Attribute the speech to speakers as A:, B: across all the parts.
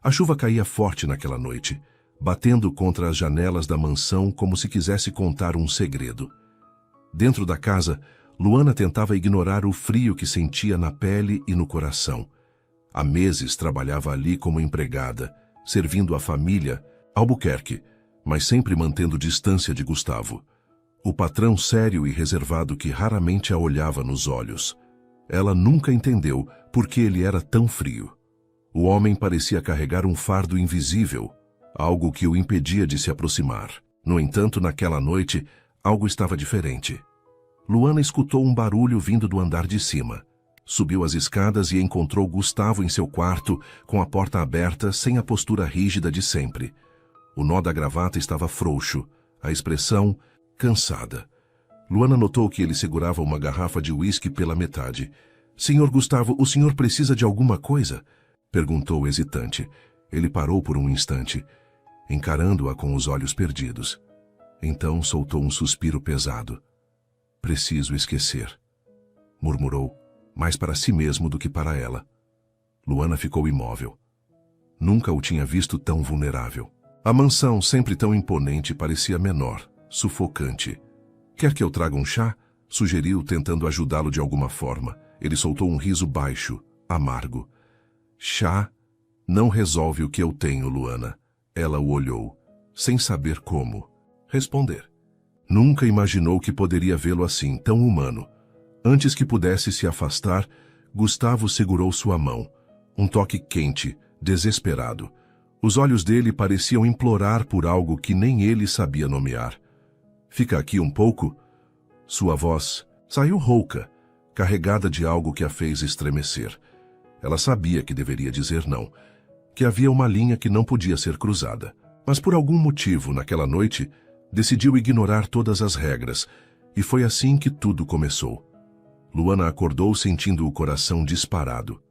A: A chuva caía forte naquela noite, batendo contra as janelas da mansão como se quisesse contar um segredo. Dentro da casa, Luana tentava ignorar o frio que sentia na pele e no coração. Há meses trabalhava ali como empregada, servindo a família, Albuquerque, mas sempre mantendo distância de Gustavo. O patrão sério e reservado que raramente a olhava nos olhos. Ela nunca entendeu por que ele era tão frio. O homem parecia carregar um fardo invisível, algo que o impedia de se aproximar. No entanto, naquela noite, algo estava diferente. Luana escutou um barulho vindo do andar de cima. Subiu as escadas e encontrou Gustavo em seu quarto, com a porta aberta, sem a postura rígida de sempre. O nó da gravata estava frouxo, a expressão cansada. Luana notou que ele segurava uma garrafa de uísque pela metade. "Senhor Gustavo, o senhor precisa de alguma coisa?" perguntou hesitante. Ele parou por um instante, encarando-a com os olhos perdidos. Então soltou um suspiro pesado. "Preciso esquecer", murmurou, mais para si mesmo do que para ela. Luana ficou imóvel. Nunca o tinha visto tão vulnerável. A mansão, sempre tão imponente, parecia menor, sufocante. "Quer que eu traga um chá?" sugeriu, tentando ajudá-lo de alguma forma. Ele soltou um riso baixo, amargo. "Chá não resolve o que eu tenho, Luana." Ela o olhou, sem saber como responder. Nunca imaginou que poderia vê-lo assim, tão humano. Antes que pudesse se afastar, Gustavo segurou sua mão. Um toque quente, desesperado. Os olhos dele pareciam implorar por algo que nem ele sabia nomear. "Fica aqui um pouco?" Sua voz saiu rouca, carregada de algo que a fez estremecer. Ela sabia que deveria dizer não, que havia uma linha que não podia ser cruzada. Mas por algum motivo, naquela noite, decidiu ignorar todas as regras, e foi assim que tudo começou. Luana acordou sentindo o coração disparado.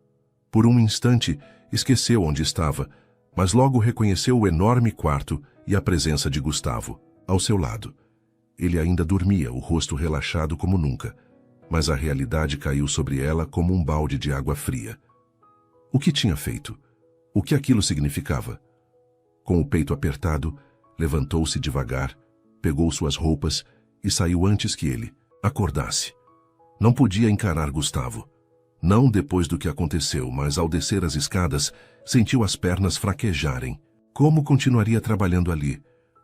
A: Por um instante, esqueceu onde estava, mas logo reconheceu o enorme quarto e a presença de Gustavo, ao seu lado. Ele ainda dormia, o rosto relaxado como nunca, mas a realidade caiu sobre ela como um balde de água fria. O que tinha feito? O que aquilo significava? Com o peito apertado, levantou-se devagar, pegou suas roupas e saiu antes que ele acordasse. Não podia encarar Gustavo. Não depois do que aconteceu, mas ao descer as escadas, sentiu as pernas fraquejarem. Como continuaria trabalhando ali?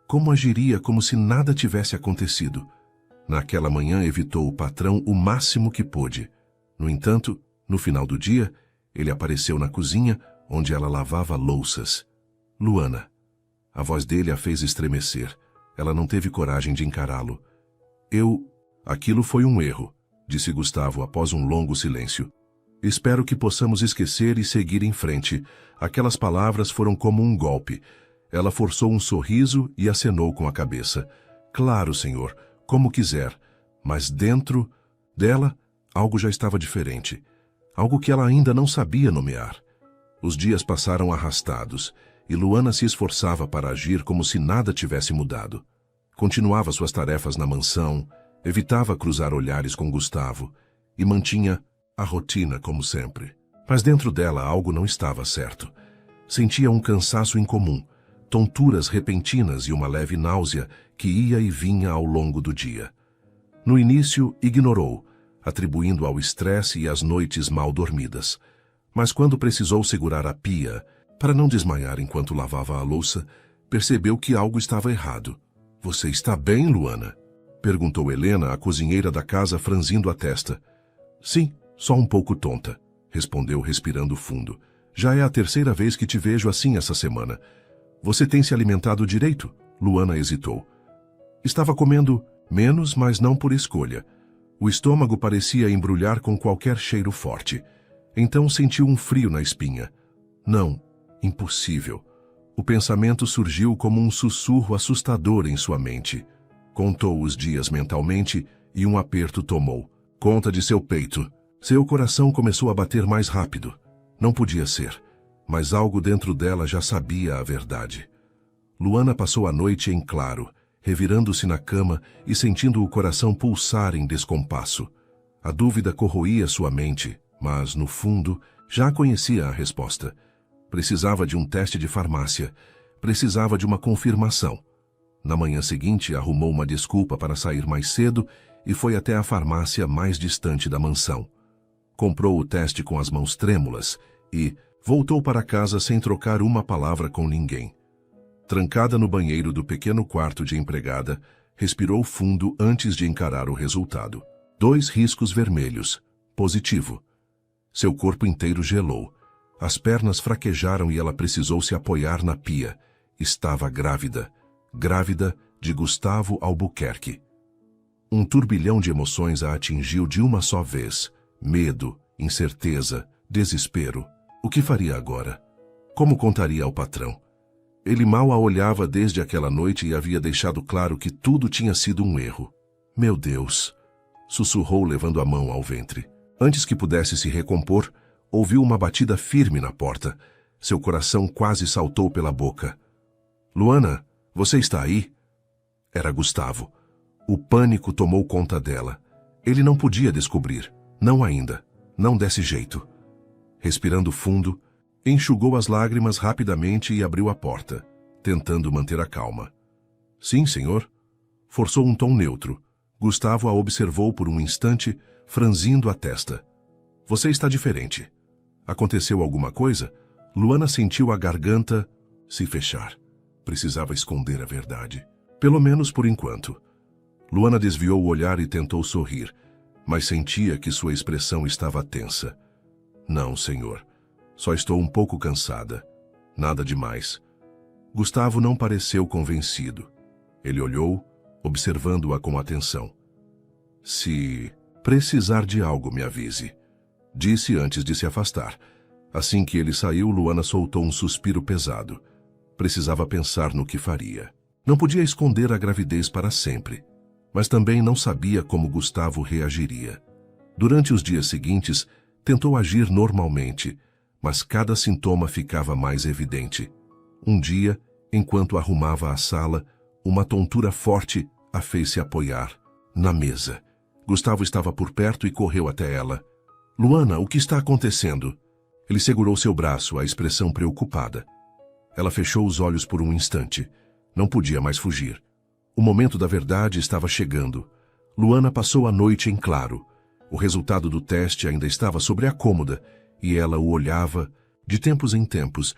A: Como agiria como se nada tivesse acontecido? Naquela manhã evitou o patrão o máximo que pôde. No entanto, no final do dia, ele apareceu na cozinha, onde ela lavava louças. "Luana." A voz dele a fez estremecer. Ela não teve coragem de encará-lo. Aquilo foi um erro", disse Gustavo após um longo silêncio. "Espero que possamos esquecer e seguir em frente." Aquelas palavras foram como um golpe. Ela forçou um sorriso e acenou com a cabeça. "Claro, senhor, como quiser." Mas dentro dela, algo já estava diferente. Algo que ela ainda não sabia nomear. Os dias passaram arrastados, e Luana se esforçava para agir como se nada tivesse mudado. Continuava suas tarefas na mansão, evitava cruzar olhares com Gustavo, e mantinha a rotina como sempre. Mas dentro dela algo não estava certo. Sentia um cansaço incomum, tonturas repentinas e uma leve náusea que ia e vinha ao longo do dia. No início, ignorou, atribuindo ao estresse e às noites mal dormidas. Mas quando precisou segurar a pia, para não desmaiar enquanto lavava a louça, percebeu que algo estava errado. "Você está bem, Luana?" perguntou Helena, a cozinheira da casa, franzindo a testa. "Sim, só um pouco tonta", respondeu respirando fundo. "Já é a terceira vez que te vejo assim essa semana. Você tem se alimentado direito?" Luana hesitou. Estava comendo menos, mas não por escolha. O estômago parecia embrulhar com qualquer cheiro forte. Então sentiu um frio na espinha. Não, impossível. O pensamento surgiu como um sussurro assustador em sua mente. Contou os dias mentalmente e um aperto tomou conta de seu peito. Seu coração começou a bater mais rápido. Não podia ser, mas algo dentro dela já sabia a verdade. Luana passou a noite em claro, revirando-se na cama e sentindo o coração pulsar em descompasso. A dúvida corroía sua mente, mas, no fundo, já conhecia a resposta. Precisava de um teste de farmácia. Precisava de uma confirmação. Na manhã seguinte, arrumou uma desculpa para sair mais cedo e foi até a farmácia mais distante da mansão. Comprou o teste com as mãos trêmulas e voltou para casa sem trocar uma palavra com ninguém. Trancada no banheiro do pequeno quarto de empregada, respirou fundo antes de encarar o resultado. 2 riscos vermelhos. Positivo. Seu corpo inteiro gelou. As pernas fraquejaram e ela precisou se apoiar na pia. Estava grávida. Grávida de Gustavo Albuquerque. Um turbilhão de emoções a atingiu de uma só vez. Medo, incerteza, desespero. O que faria agora? Como contaria ao patrão? Ele mal a olhava desde aquela noite e havia deixado claro que tudo tinha sido um erro. Meu Deus! Sussurrou levando a mão ao ventre. Antes que pudesse se recompor, ouviu uma batida firme na porta. Seu coração quase saltou pela boca. Luana, você está aí? Era Gustavo. O pânico tomou conta dela. Ele não podia descobrir. Não ainda. Não desse jeito. Respirando fundo, enxugou as lágrimas rapidamente e abriu a porta, tentando manter a calma. Sim, senhor. Forçou um tom neutro. Gustavo a observou por um instante, franzindo a testa. Você está diferente. Aconteceu alguma coisa? Luana sentiu a garganta se fechar. Precisava esconder a verdade. Pelo menos por enquanto. Luana desviou o olhar e tentou sorrir, mas sentia que sua expressão estava tensa. Não, senhor. Só estou um pouco cansada. Nada demais. Gustavo não pareceu convencido. Ele olhou, observando-a com atenção. Se precisar de algo, me avise. Disse antes de se afastar. Assim que ele saiu, Luana soltou um suspiro pesado. Precisava pensar no que faria. Não podia esconder a gravidez para sempre, mas também não sabia como Gustavo reagiria. Durante os dias seguintes, tentou agir normalmente, mas cada sintoma ficava mais evidente. Um dia, enquanto arrumava a sala, uma tontura forte a fez se apoiar na mesa. Gustavo estava por perto e correu até ela. Luana, o que está acontecendo? Ele segurou seu braço, a expressão preocupada. Ela fechou os olhos por um instante. Não podia mais fugir. O momento da verdade estava chegando. Luana passou a noite em claro. O resultado do teste ainda estava sobre a cômoda e ela o olhava, de tempos em tempos,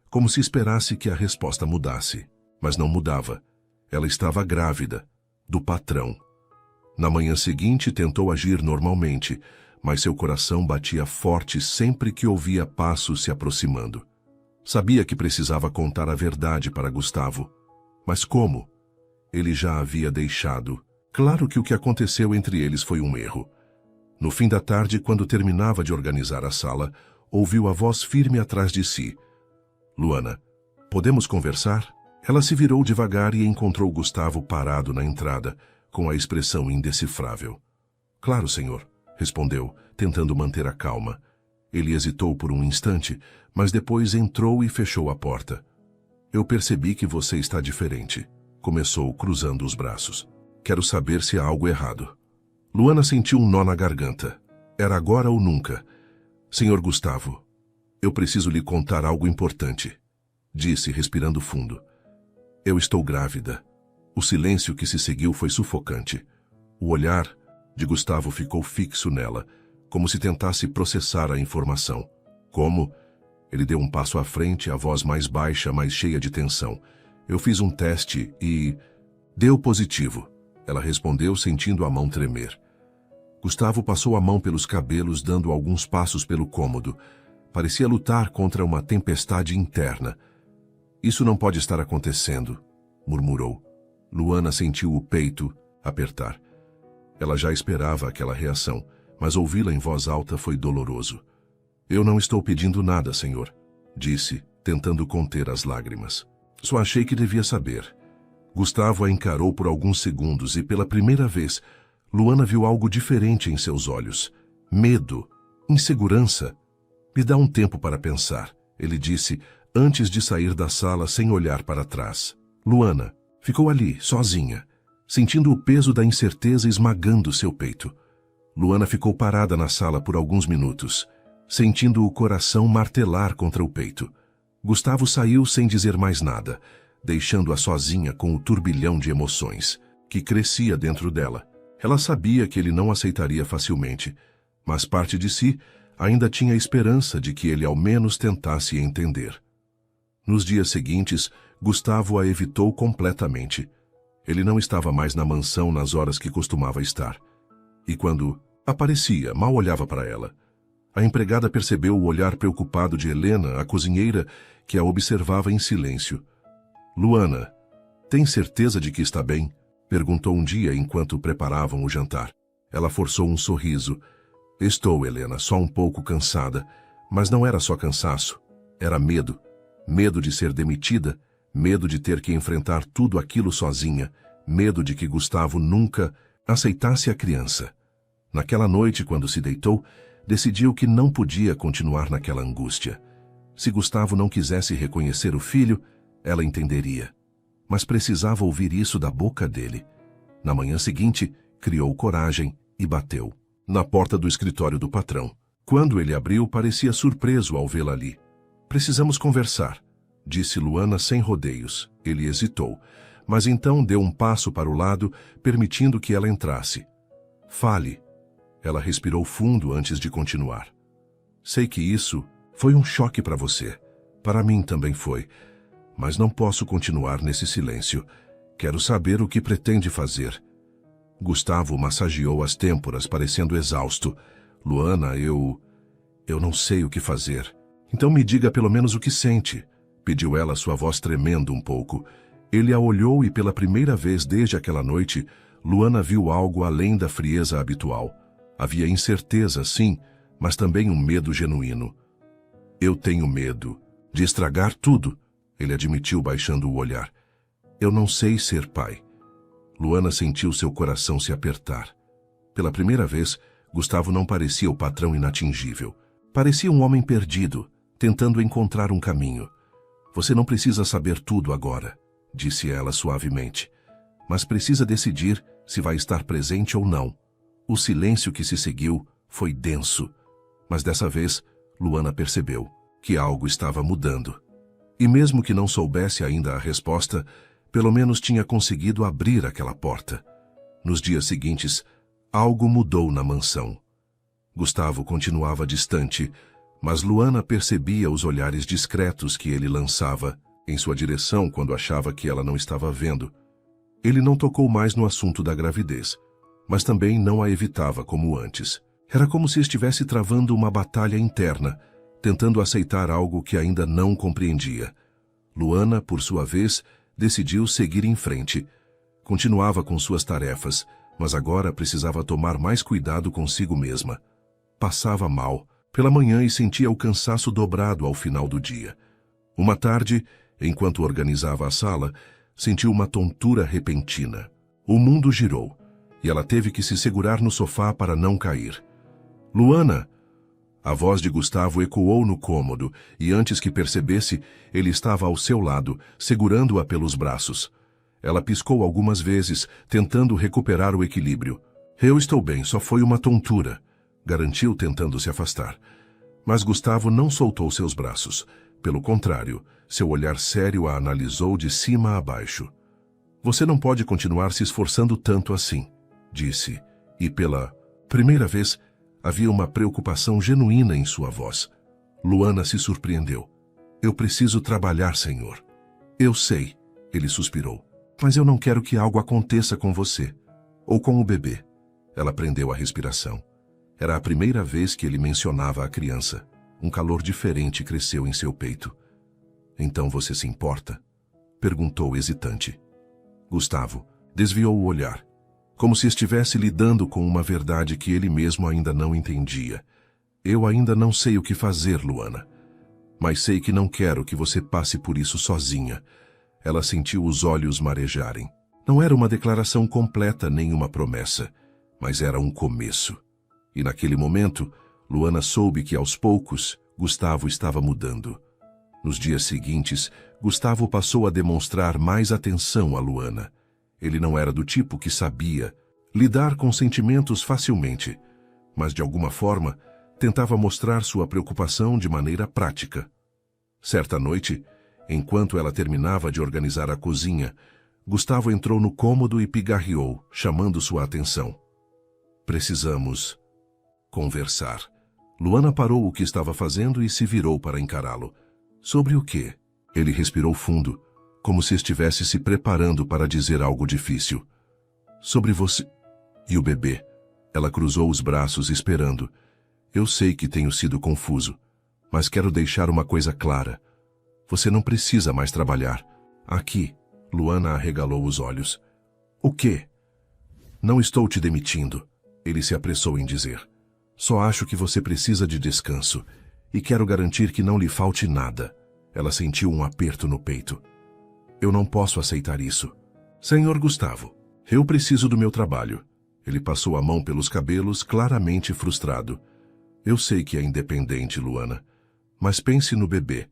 A: como se esperasse que a resposta mudasse. Mas não mudava. Ela estava grávida, do patrão. Na manhã seguinte tentou agir normalmente, mas seu coração batia forte sempre que ouvia passos se aproximando. Sabia que precisava contar a verdade para Gustavo. Mas como? Ele já havia deixado. Claro que o que aconteceu entre eles foi um erro. No fim da tarde, quando terminava de organizar a sala, ouviu a voz firme atrás de si. Luana, podemos conversar? Ela se virou devagar e encontrou Gustavo parado na entrada, com a expressão indecifrável. Claro, senhor, respondeu, tentando manter a calma. Ele hesitou por um instante, mas depois entrou e fechou a porta. Eu percebi que você está diferente, começou cruzando os braços. Quero saber se há algo errado. Luana sentiu um nó na garganta. Era agora ou nunca. Senhor Gustavo, eu preciso lhe contar algo importante, disse, respirando fundo. Eu estou grávida. O silêncio que se seguiu foi sufocante. O olhar de Gustavo ficou fixo nela, como se tentasse processar a informação. Como? Ele deu um passo à frente, a voz mais baixa, mais cheia de tensão. Eu fiz um teste e... deu positivo. Ela respondeu, sentindo a mão tremer. Gustavo passou a mão pelos cabelos, dando alguns passos pelo cômodo. Parecia lutar contra uma tempestade interna. Isso não pode estar acontecendo, murmurou. Luana sentiu o peito apertar. Ela já esperava aquela reação, mas ouvi-la em voz alta foi doloroso. Eu não estou pedindo nada, senhor, disse, tentando conter as lágrimas. Só achei que devia saber. Gustavo a encarou por alguns segundos e, pela primeira vez, Luana viu algo diferente em seus olhos. Medo, insegurança. Me dá um tempo para pensar, ele disse, antes de sair da sala sem olhar para trás. Luana ficou ali, sozinha, sentindo o peso da incerteza esmagando seu peito. Luana ficou parada na sala por alguns minutos, sentindo o coração martelar contra o peito. Gustavo saiu sem dizer mais nada, deixando-a sozinha com o turbilhão de emoções que crescia dentro dela. Ela sabia que ele não aceitaria facilmente, mas parte de si ainda tinha esperança de que ele ao menos tentasse entender. Nos dias seguintes, Gustavo a evitou completamente. Ele não estava mais na mansão nas horas que costumava estar. E quando aparecia, mal olhava para ela. A empregada percebeu o olhar preocupado de Helena, a cozinheira, que a observava em silêncio. Luana, tem certeza de que está bem? Perguntou um dia enquanto preparavam o jantar. Ela forçou um sorriso. Estou, Helena, só um pouco cansada. Mas não era só cansaço. Era medo. Medo de ser demitida. Medo de ter que enfrentar tudo aquilo sozinha. Medo de que Gustavo nunca aceitasse a criança. Naquela noite, quando se deitou, decidiu que não podia continuar naquela angústia. Se Gustavo não quisesse reconhecer o filho, ela entenderia. Mas precisava ouvir isso da boca dele. Na manhã seguinte, criou coragem e bateu na porta do escritório do patrão. Quando ele abriu, parecia surpreso ao vê-la ali. Precisamos conversar, disse Luana sem rodeios. Ele hesitou, mas então deu um passo para o lado, permitindo que ela entrasse. Fale. Ela respirou fundo antes de continuar. Sei que isso foi um choque para você. Para mim também foi. Mas não posso continuar nesse silêncio. Quero saber o que pretende fazer. Gustavo massageou as têmporas, parecendo exausto. Luana, eu não sei o que fazer. Então me diga pelo menos o que sente, pediu ela, sua voz tremendo um pouco. Ele a olhou e pela primeira vez desde aquela noite, Luana viu algo além da frieza habitual. Havia incerteza, sim, mas também um medo genuíno. Eu tenho medo de estragar tudo, ele admitiu baixando o olhar. Eu não sei ser pai. Luana sentiu seu coração se apertar. Pela primeira vez, Gustavo não parecia o patrão inatingível. Parecia um homem perdido, tentando encontrar um caminho. Você não precisa saber tudo agora, disse ela suavemente. Mas precisa decidir se vai estar presente ou não. O silêncio que se seguiu foi denso. Mas dessa vez, Luana percebeu que algo estava mudando. E mesmo que não soubesse ainda a resposta, pelo menos tinha conseguido abrir aquela porta. Nos dias seguintes, algo mudou na mansão. Gustavo continuava distante, mas Luana percebia os olhares discretos que ele lançava em sua direção quando achava que ela não estava vendo. Ele não tocou mais no assunto da gravidez, mas também não a evitava como antes. Era como se estivesse travando uma batalha interna, tentando aceitar algo que ainda não compreendia. Luana, por sua vez, decidiu seguir em frente. Continuava com suas tarefas, mas agora precisava tomar mais cuidado consigo mesma. Passava mal pela manhã e sentia o cansaço dobrado ao final do dia. Uma tarde, enquanto organizava a sala, sentiu uma tontura repentina. O mundo girou, e ela teve que se segurar no sofá para não cair. Luana! A voz de Gustavo ecoou no cômodo, e antes que percebesse, ele estava ao seu lado, segurando-a pelos braços. Ela piscou algumas vezes, tentando recuperar o equilíbrio. Eu estou bem, só foi uma tontura, garantiu tentando se afastar. Mas Gustavo não soltou seus braços. Pelo contrário, seu olhar sério a analisou de cima a baixo. Você não pode continuar se esforçando tanto assim, disse, e pela primeira vez, havia uma preocupação genuína em sua voz. Luana se surpreendeu. Eu preciso trabalhar, senhor. Eu sei, ele suspirou, mas eu não quero que algo aconteça com você, ou com o bebê. Ela prendeu a respiração. Era a primeira vez que ele mencionava a criança. Um calor diferente cresceu em seu peito. Então você se importa? Perguntou hesitante. Gustavo desviou o olhar, como se estivesse lidando com uma verdade que ele mesmo ainda não entendia. Eu ainda não sei o que fazer, Luana. Mas sei que não quero que você passe por isso sozinha. Ela sentiu os olhos marejarem. Não era uma declaração completa nem uma promessa, mas era um começo. E naquele momento, Luana soube que aos poucos, Gustavo estava mudando. Nos dias seguintes, Gustavo passou a demonstrar mais atenção a Luana. Ele não era do tipo que sabia lidar com sentimentos facilmente, mas de alguma forma tentava mostrar sua preocupação de maneira prática. Certa noite, enquanto ela terminava de organizar a cozinha, Gustavo entrou no cômodo e pigarreou, chamando sua atenção. Precisamos conversar. Luana parou o que estava fazendo e se virou para encará-lo. Sobre o quê? Ele respirou fundo, como se estivesse se preparando para dizer algo difícil. Sobre você e o bebê. Ela cruzou os braços esperando. Eu sei que tenho sido confuso, mas quero deixar uma coisa clara. Você não precisa mais trabalhar. Aqui, Luana arregalou os olhos. O quê? Não estou te demitindo, ele se apressou em dizer. Só acho que você precisa de descanso e quero garantir que não lhe falte nada. Ela sentiu um aperto no peito. Eu não posso aceitar isso. Senhor Gustavo, eu preciso do meu trabalho. Ele passou a mão pelos cabelos, claramente frustrado. Eu sei que é independente, Luana, mas pense no bebê.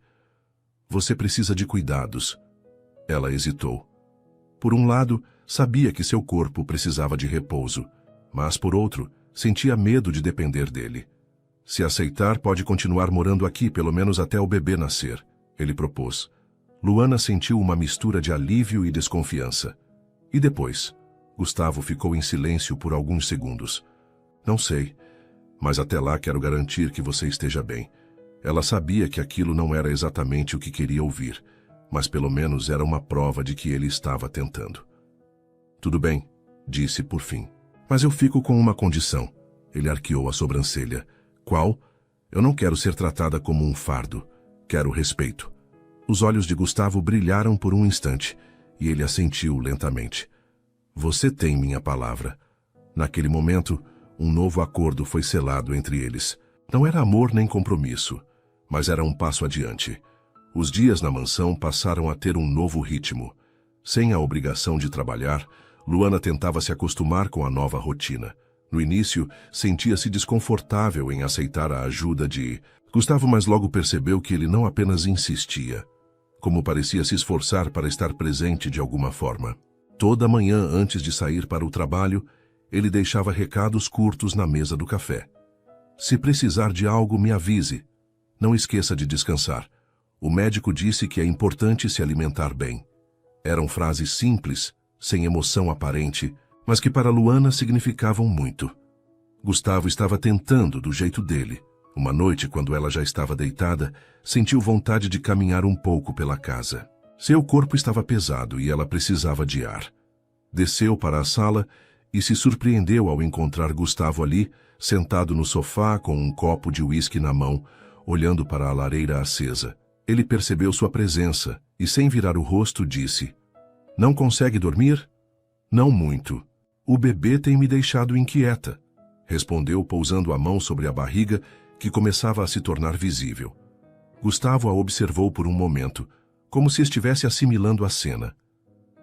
A: Você precisa de cuidados. Ela hesitou. Por um lado, sabia que seu corpo precisava de repouso, mas por outro, sentia medo de depender dele. Se aceitar, pode continuar morando aqui, pelo menos até o bebê nascer, ele propôs. Luana sentiu uma mistura de alívio e desconfiança. E depois? Gustavo ficou em silêncio por alguns segundos. Não sei, mas até lá quero garantir que você esteja bem. Ela sabia que aquilo não era exatamente o que queria ouvir, mas pelo menos era uma prova de que ele estava tentando. Tudo bem, disse por fim. Mas eu fico com uma condição. Ele arqueou a sobrancelha. Qual? Eu não quero ser tratada como um fardo. Quero respeito. Os olhos de Gustavo brilharam por um instante, e ele assentiu lentamente. Você tem minha palavra. Naquele momento, um novo acordo foi selado entre eles. Não era amor nem compromisso, mas era um passo adiante. Os dias na mansão passaram a ter um novo ritmo. Sem a obrigação de trabalhar, Luana tentava se acostumar com a nova rotina. No início, sentia-se desconfortável em aceitar a ajuda de Gustavo, mas logo percebeu que ele não apenas insistia, como parecia se esforçar para estar presente de alguma forma. Toda manhã, antes de sair para o trabalho, ele deixava recados curtos na mesa do café. Se precisar de algo, me avise. Não esqueça de descansar. O médico disse que é importante se alimentar bem. Eram frases simples, sem emoção aparente, mas que para Luana significavam muito. Gustavo estava tentando do jeito dele. Uma noite, quando ela já estava deitada, sentiu vontade de caminhar um pouco pela casa. Seu corpo estava pesado e ela precisava de ar. Desceu para a sala e se surpreendeu ao encontrar Gustavo ali, sentado no sofá com um copo de uísque na mão, olhando para a lareira acesa. Ele percebeu sua presença e, sem virar o rosto, disse: Não consegue dormir? Não muito. O bebê tem me deixado inquieta, respondeu pousando a mão sobre a barriga, que começava a se tornar visível. Gustavo a observou por um momento, como se estivesse assimilando a cena.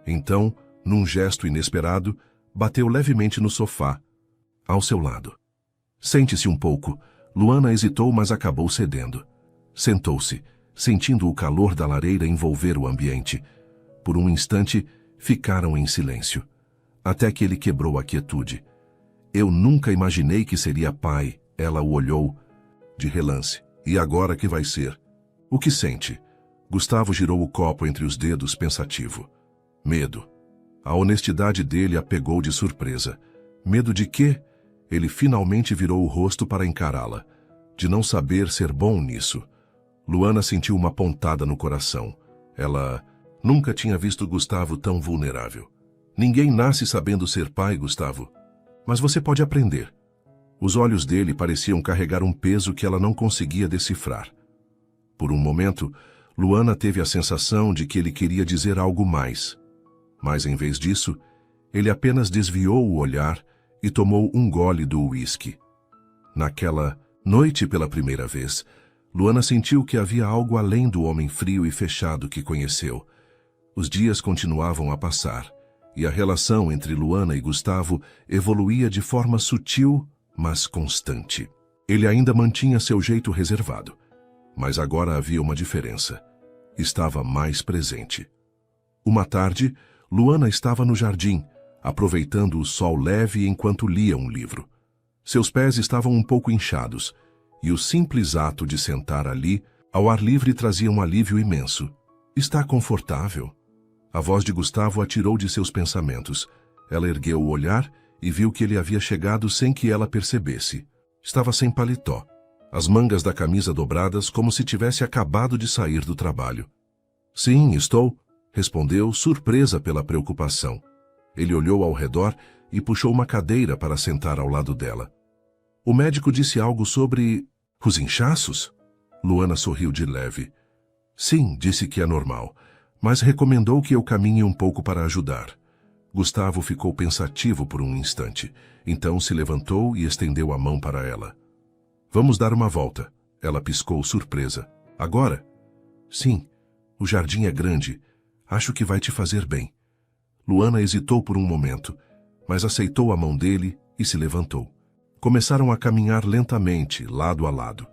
A: Então, num gesto inesperado, bateu levemente no sofá, ao seu lado. Sente-se um pouco. Luana hesitou, mas acabou cedendo. Sentou-se, sentindo o calor da lareira envolver o ambiente. Por um instante, ficaram em silêncio, até que ele quebrou a quietude. Eu nunca imaginei que seria pai. Ela o olhou de relance. E agora que vai ser? O que sente? Gustavo girou o copo entre os dedos, pensativo. Medo. A honestidade dele a pegou de surpresa. Medo de quê? Ele finalmente virou o rosto para encará-la. De não saber ser bom nisso. Luana sentiu uma pontada no coração. Ela nunca tinha visto Gustavo tão vulnerável. Ninguém nasce sabendo ser pai, Gustavo. Mas você pode aprender. Os olhos dele pareciam carregar um peso que ela não conseguia decifrar. Por um momento, Luana teve a sensação de que ele queria dizer algo mais. Mas, em vez disso, ele apenas desviou o olhar e tomou um gole do uísque. Naquela noite, pela primeira vez, Luana sentiu que havia algo além do homem frio e fechado que conheceu. Os dias continuavam a passar, e a relação entre Luana e Gustavo evoluía de forma sutil, mas constante. Ele ainda mantinha seu jeito reservado, mas agora havia uma diferença. Estava mais presente. Uma tarde, Luana estava no jardim, aproveitando o sol leve enquanto lia um livro. Seus pés estavam um pouco inchados, e o simples ato de sentar ali Ao ar livre trazia um alívio imenso. Está confortável? A voz de Gustavo a tirou de seus pensamentos. Ela ergueu o olhar e viu que ele havia chegado sem que ela percebesse. Estava sem paletó, as mangas da camisa dobradas como se tivesse acabado de sair do trabalho. Sim, estou, respondeu, surpresa pela preocupação. Ele olhou ao redor e puxou uma cadeira para sentar ao lado dela. O médico disse algo sobre os inchaços? Luana sorriu de leve. Sim, disse que é normal, mas recomendou que eu caminhe um pouco para ajudar. Gustavo ficou pensativo por um instante. Então se levantou e estendeu a mão para ela. Vamos dar uma volta. Ela piscou surpresa. Agora? Sim, o jardim é grande. Acho que vai te fazer bem. Luana hesitou por um momento, mas aceitou a mão dele e se levantou. Começaram a caminhar lentamente, lado a lado.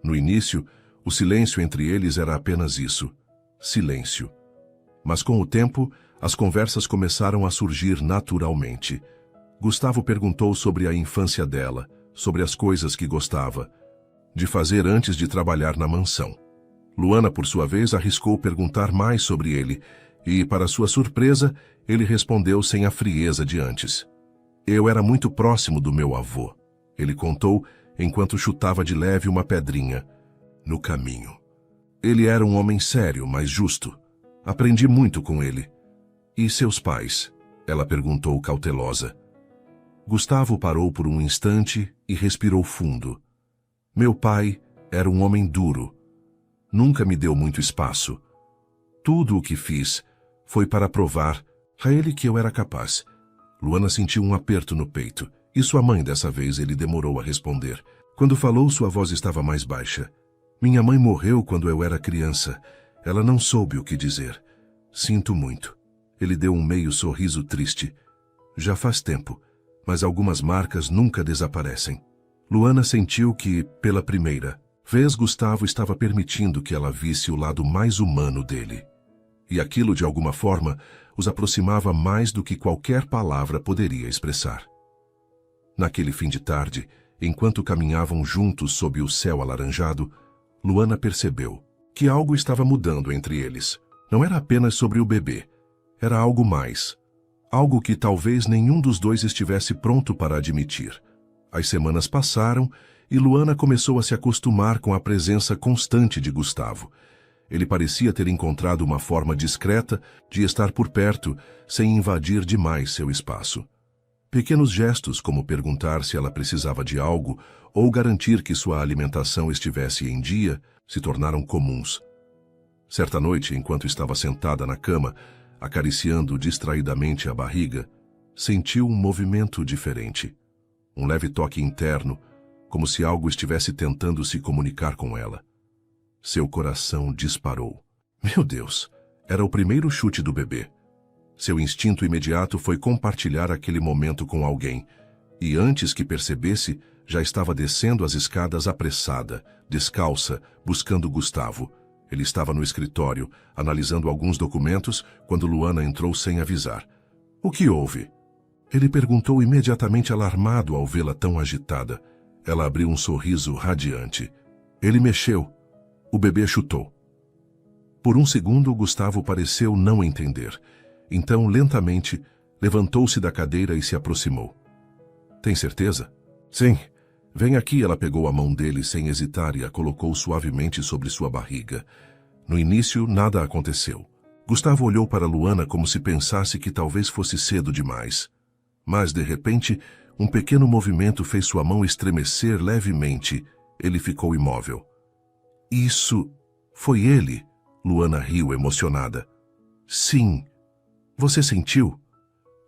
A: No início, o silêncio entre eles era apenas isso. Silêncio. Mas com o tempo, as conversas começaram a surgir naturalmente. Gustavo perguntou sobre a infância dela, sobre as coisas que gostava de fazer antes de trabalhar na mansão. Luana, por sua vez, arriscou perguntar mais sobre ele, e, para sua surpresa, ele respondeu sem a frieza de antes. Eu era muito próximo do meu avô, ele contou enquanto chutava de leve uma pedrinha no caminho. Ele era um homem sério, mas justo. Aprendi muito com ele. E seus pais? Ela perguntou cautelosa. Gustavo parou por um instante e respirou fundo. Meu pai era um homem duro. Nunca me deu muito espaço. Tudo o que fiz foi para provar a ele que eu era capaz. Luana sentiu um aperto no peito, e sua mãe dessa vez ele demorou a responder. Quando falou, sua voz estava mais baixa. Minha mãe morreu quando eu era criança. Ela não soube o que dizer. Sinto muito. Ele deu um meio sorriso triste. Já faz tempo, mas algumas marcas nunca desaparecem. Luana sentiu que, pela primeira vez, Gustavo estava permitindo que ela visse o lado mais humano dele. E aquilo, de alguma forma, os aproximava mais do que qualquer palavra poderia expressar. Naquele fim de tarde, enquanto caminhavam juntos sob o céu alaranjado, Luana percebeu que algo estava mudando entre eles. Não era apenas sobre o bebê. Era algo mais. Algo que talvez nenhum dos dois estivesse pronto para admitir. As semanas passaram e Luana começou a se acostumar com a presença constante de Gustavo. Ele parecia ter encontrado uma forma discreta de estar por perto, sem invadir demais seu espaço. Pequenos gestos, como perguntar se ela precisava de algo ou garantir que sua alimentação estivesse em dia, se tornaram comuns. Certa noite, enquanto estava sentada na cama, acariciando distraidamente a barriga, sentiu um movimento diferente. Um leve toque interno, como se algo estivesse tentando se comunicar com ela. Seu coração disparou. Meu Deus, era o primeiro chute do bebê. Seu instinto imediato foi compartilhar aquele momento com alguém, e antes que percebesse, já estava descendo as escadas apressada, descalça, buscando Gustavo. Ele estava no escritório, analisando alguns documentos, quando Luana entrou sem avisar. O que houve? Ele perguntou imediatamente alarmado ao vê-la tão agitada. Ela abriu um sorriso radiante. Ele mexeu. O bebê chutou. Por um segundo, Gustavo pareceu não entender. Então, lentamente, levantou-se da cadeira e se aproximou. Tem certeza? Sim. Vem aqui, ela pegou a mão dele sem hesitar e a colocou suavemente sobre sua barriga. No início, nada aconteceu. Gustavo olhou para Luana como se pensasse que talvez fosse cedo demais. Mas, de repente, um pequeno movimento fez sua mão estremecer levemente. Ele ficou imóvel. Isso foi ele? Luana riu emocionada. Sim. Você sentiu?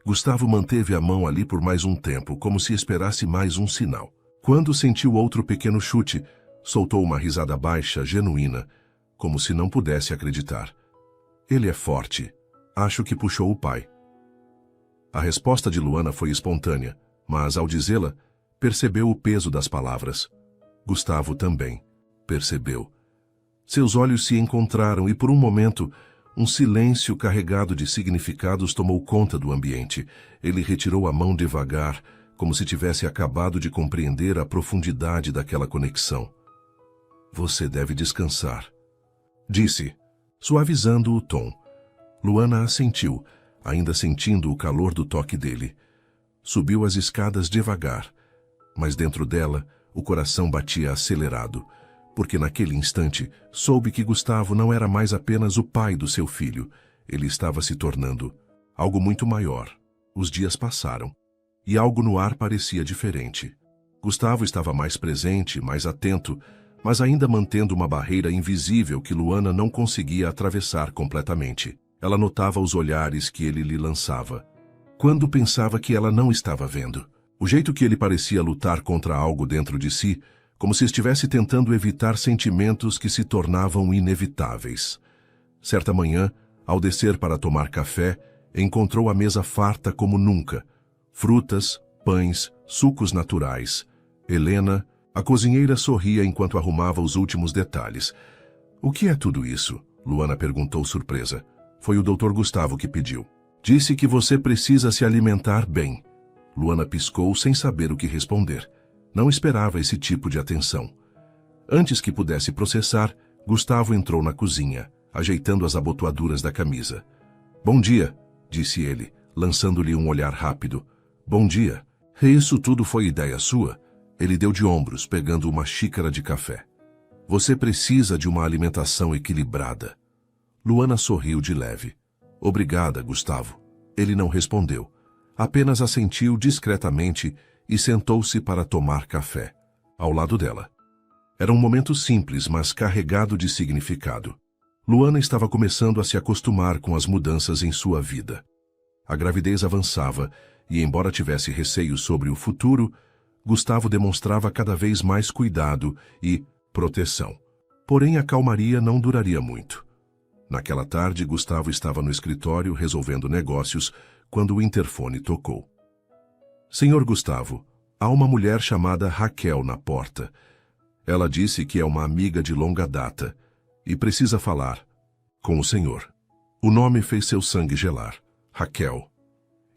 A: Gustavo manteve a mão ali por mais um tempo, como se esperasse mais um sinal. Quando sentiu outro pequeno chute, soltou uma risada baixa, genuína, como se não pudesse acreditar. Ele é forte. Acho que puxou o pai. A resposta de Luana foi espontânea, mas, ao dizê-la, percebeu o peso das palavras. Gustavo também percebeu. Seus olhos se encontraram e, por um momento, um silêncio carregado de significados tomou conta do ambiente. Ele retirou a mão devagar, como se tivesse acabado de compreender a profundidade daquela conexão. Você deve descansar, disse, suavizando o tom. Luana assentiu, ainda sentindo o calor do toque dele. Subiu as escadas devagar, mas dentro dela o coração batia acelerado, porque naquele instante soube que Gustavo não era mais apenas o pai do seu filho, ele estava se tornando algo muito maior. Os dias passaram, e algo no ar parecia diferente. Gustavo estava mais presente, mais atento, mas ainda mantendo uma barreira invisível que Luana não conseguia atravessar completamente. Ela notava os olhares que ele lhe lançava, quando pensava que ela não estava vendo. O jeito que ele parecia lutar contra algo dentro de si, como se estivesse tentando evitar sentimentos que se tornavam inevitáveis. Certa manhã, ao descer para tomar café, encontrou a mesa farta como nunca. Frutas, pães, sucos naturais. Helena, a cozinheira, sorria enquanto arrumava os últimos detalhes. "O que é tudo isso?" Luana perguntou surpresa. "Foi o Dr. Gustavo que pediu. Disse que você precisa se alimentar bem." Luana piscou sem saber o que responder. Não esperava esse tipo de atenção. Antes que pudesse processar, Gustavo entrou na cozinha, ajeitando as abotoaduras da camisa. "Bom dia", disse ele, lançando-lhe um olhar rápido. "Bom dia. Isso tudo foi ideia sua?" Ele deu de ombros, pegando uma xícara de café. "Você precisa de uma alimentação equilibrada." Luana sorriu de leve. "Obrigada, Gustavo." Ele não respondeu. Apenas assentiu discretamente e sentou-se para tomar café, ao lado dela. Era um momento simples, mas carregado de significado. Luana estava começando a se acostumar com as mudanças em sua vida. A gravidez avançava e, embora tivesse receios sobre o futuro, Gustavo demonstrava cada vez mais cuidado e proteção. Porém, a calmaria não duraria muito. Naquela tarde, Gustavo estava no escritório resolvendo negócios quando o interfone tocou. "Senhor Gustavo, há uma mulher chamada Raquel na porta. Ela disse que é uma amiga de longa data e precisa falar com o senhor." O nome fez seu sangue gelar. Raquel.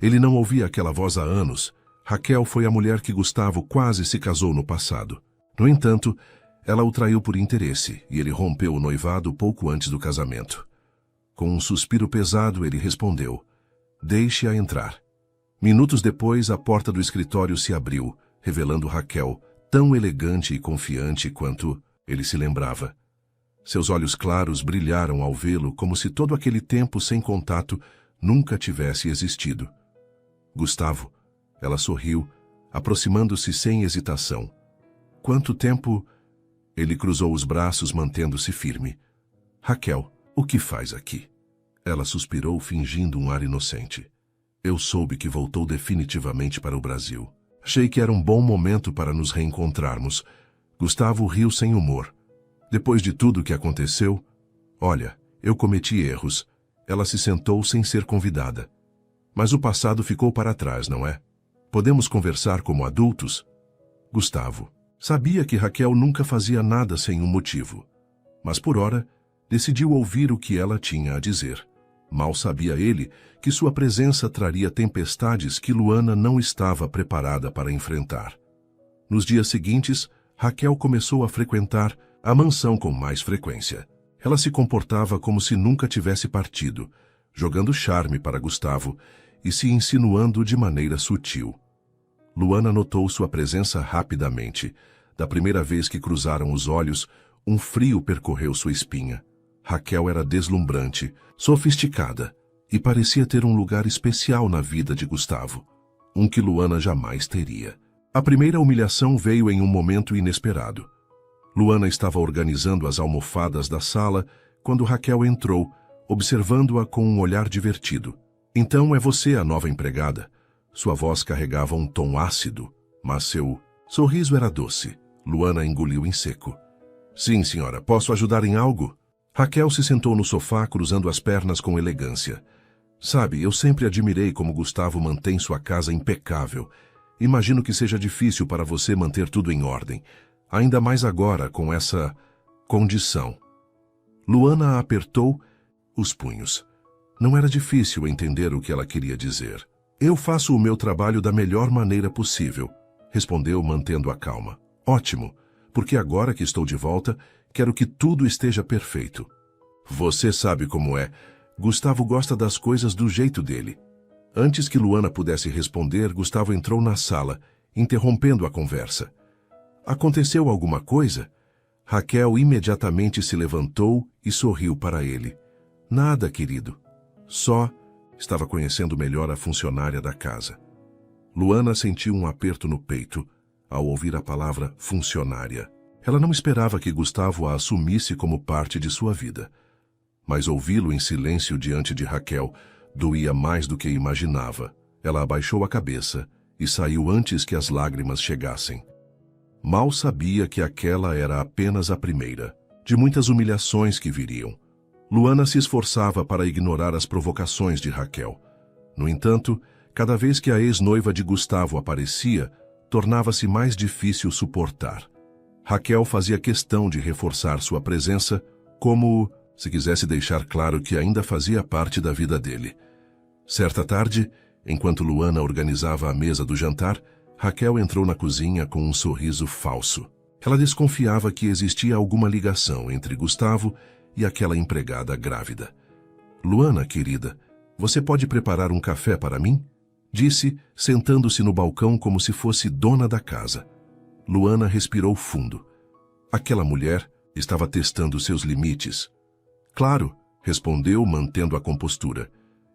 A: Ele não ouvia aquela voz há anos. Raquel foi a mulher que Gustavo quase se casou no passado. No entanto, ela o traiu por interesse e ele rompeu o noivado pouco antes do casamento. Com um suspiro pesado, ele respondeu: "Deixe-a entrar." Minutos depois, a porta do escritório se abriu, revelando Raquel, tão elegante e confiante quanto ele se lembrava. Seus olhos claros brilharam ao vê-lo, como se todo aquele tempo sem contato nunca tivesse existido. "Gustavo." Ela sorriu, aproximando-se sem hesitação. "Quanto tempo?" Ele cruzou os braços, mantendo-se firme. "Raquel, o que faz aqui?" Ela suspirou, fingindo um ar inocente. "Eu soube que voltou definitivamente para o Brasil. Achei que era um bom momento para nos reencontrarmos." Gustavo riu sem humor. "Depois de tudo o que aconteceu?" "Olha, eu cometi erros." Ela se sentou sem ser convidada. "Mas o passado ficou para trás, não é? Podemos conversar como adultos?" Gustavo sabia que Raquel nunca fazia nada sem um motivo, mas por ora decidiu ouvir o que ela tinha a dizer. Mal sabia ele que sua presença traria tempestades que Luana não estava preparada para enfrentar. Nos dias seguintes, Raquel começou a frequentar a mansão com mais frequência. Ela se comportava como se nunca tivesse partido, jogando charme para Gustavo e se insinuando de maneira sutil. Luana notou sua presença rapidamente. Da primeira vez que cruzaram os olhos, um frio percorreu sua espinha. Raquel era deslumbrante, sofisticada e parecia ter um lugar especial na vida de Gustavo, um que Luana jamais teria. A primeira humilhação veio em um momento inesperado. Luana estava organizando as almofadas da sala quando Raquel entrou, observando-a com um olhar divertido. "Então é você a nova empregada?" Sua voz carregava um tom ácido, mas seu sorriso era doce. Luana engoliu em seco. "Sim, senhora, posso ajudar em algo?" Raquel se sentou no sofá, cruzando as pernas com elegância. "Sabe, eu sempre admirei como Gustavo mantém sua casa impecável. Imagino que seja difícil para você manter tudo em ordem, ainda mais agora com essa condição." Luana apertou os punhos. Não era difícil entender o que ela queria dizer. "Eu faço o meu trabalho da melhor maneira possível", respondeu, mantendo a calma. "Ótimo, porque agora que estou de volta, quero que tudo esteja perfeito." Você sabe como é. Gustavo gosta das coisas do jeito dele. Antes que Luana pudesse responder, Gustavo entrou na sala, interrompendo a conversa. Aconteceu alguma coisa? Raquel imediatamente se levantou e sorriu para ele. Nada, querido. Só estava conhecendo melhor a funcionária da casa. Luana sentiu um aperto no peito ao ouvir a palavra funcionária. Ela não esperava que Gustavo a assumisse como parte de sua vida. Mas ouvi-lo em silêncio diante de Raquel doía mais do que imaginava. Ela abaixou a cabeça e saiu antes que as lágrimas chegassem. Mal sabia que aquela era apenas a primeira, de muitas humilhações que viriam. Luana se esforçava para ignorar as provocações de Raquel. No entanto, cada vez que a ex-noiva de Gustavo aparecia, tornava-se mais difícil suportar. Raquel fazia questão de reforçar sua presença, como se quisesse deixar claro que ainda fazia parte da vida dele. Certa tarde, enquanto Luana organizava a mesa do jantar, Raquel entrou na cozinha com um sorriso falso. Ela desconfiava que existia alguma ligação entre Gustavo e aquela empregada grávida. Luana, querida, você pode preparar um café para mim? Disse, sentando-se no balcão como se fosse dona da casa. Luana respirou fundo. Aquela mulher estava testando seus limites. Claro, respondeu, mantendo a compostura.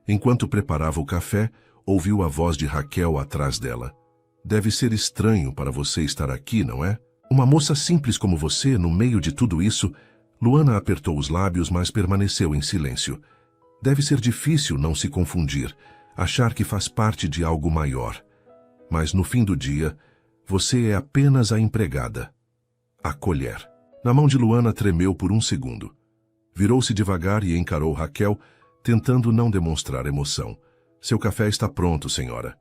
A: Enquanto preparava o café, ouviu a voz de Raquel atrás dela. Deve ser estranho para você estar aqui, não é? Uma moça simples como você, no meio de tudo isso. Luana apertou os lábios, mas permaneceu em silêncio. Deve ser difícil não se confundir, achar que faz parte de algo maior. Mas no fim do dia, você é apenas a empregada. A colher. Na mão de Luana tremeu por um segundo. Virou-se devagar e encarou Raquel, tentando não demonstrar emoção. Seu café está pronto, senhora.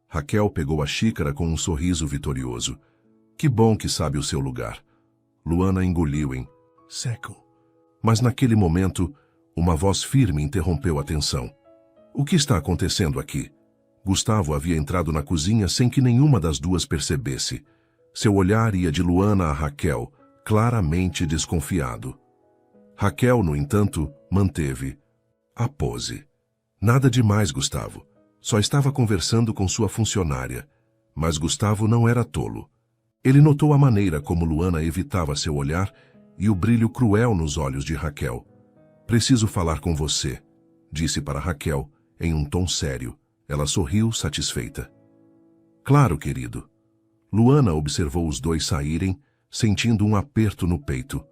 A: Raquel pegou a xícara com um sorriso vitorioso. Que bom que sabe o seu lugar. Luana engoliu em seco. Mas naquele momento, uma voz firme interrompeu a tensão. O que está acontecendo aqui? Gustavo havia entrado na cozinha sem que nenhuma das duas percebesse. Seu olhar ia de Luana a Raquel, claramente desconfiado. Raquel, no entanto, manteve a pose. Nada demais, Gustavo. Só estava conversando com sua funcionária. Mas Gustavo não era tolo. Ele notou a maneira como Luana evitava seu olhar e o brilho cruel nos olhos de Raquel. Preciso falar com você, disse para Raquel, em um tom sério. Ela sorriu, satisfeita. Claro, querido. Luana observou os dois saírem, sentindo um aperto no peito.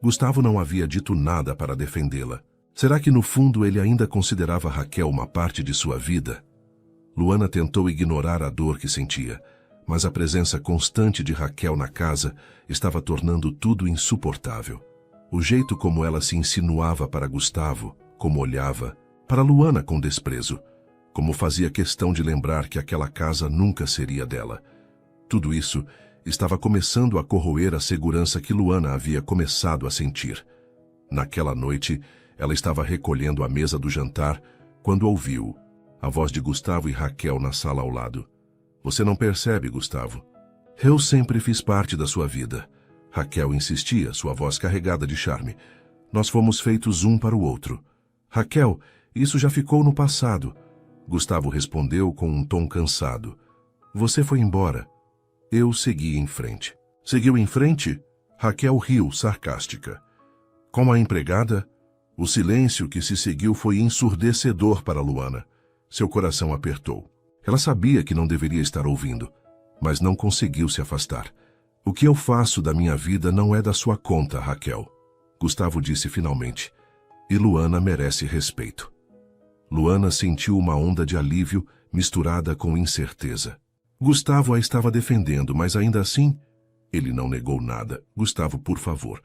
A: Gustavo não havia dito nada para defendê-la. Será que no fundo ele ainda considerava Raquel uma parte de sua vida? Luana tentou ignorar a dor que sentia, mas a presença constante de Raquel na casa estava tornando tudo insuportável. O jeito como ela se insinuava para Gustavo, como olhava, para Luana com desprezo, como fazia questão de lembrar que aquela casa nunca seria dela. Tudo isso estava começando a corroer a segurança que Luana havia começado a sentir. Naquela noite, ela estava recolhendo a mesa do jantar quando ouviu a voz de Gustavo e Raquel na sala ao lado. Você não percebe, Gustavo? Eu sempre fiz parte da sua vida. Raquel insistia, sua voz carregada de charme. Nós fomos feitos um para o outro. Raquel, isso já ficou no passado. Gustavo respondeu com um tom cansado. Você foi embora. Eu segui em frente. Seguiu em frente? Raquel riu, sarcástica. Com a empregada? O silêncio que se seguiu foi ensurdecedor para Luana. Seu coração apertou. Ela sabia que não deveria estar ouvindo, mas não conseguiu se afastar. O que eu faço da minha vida não é da sua conta, Raquel. Gustavo disse finalmente. E Luana merece respeito. Luana sentiu uma onda de alívio misturada com incerteza. Gustavo a estava defendendo, mas ainda assim, ele não negou nada. Gustavo, por favor.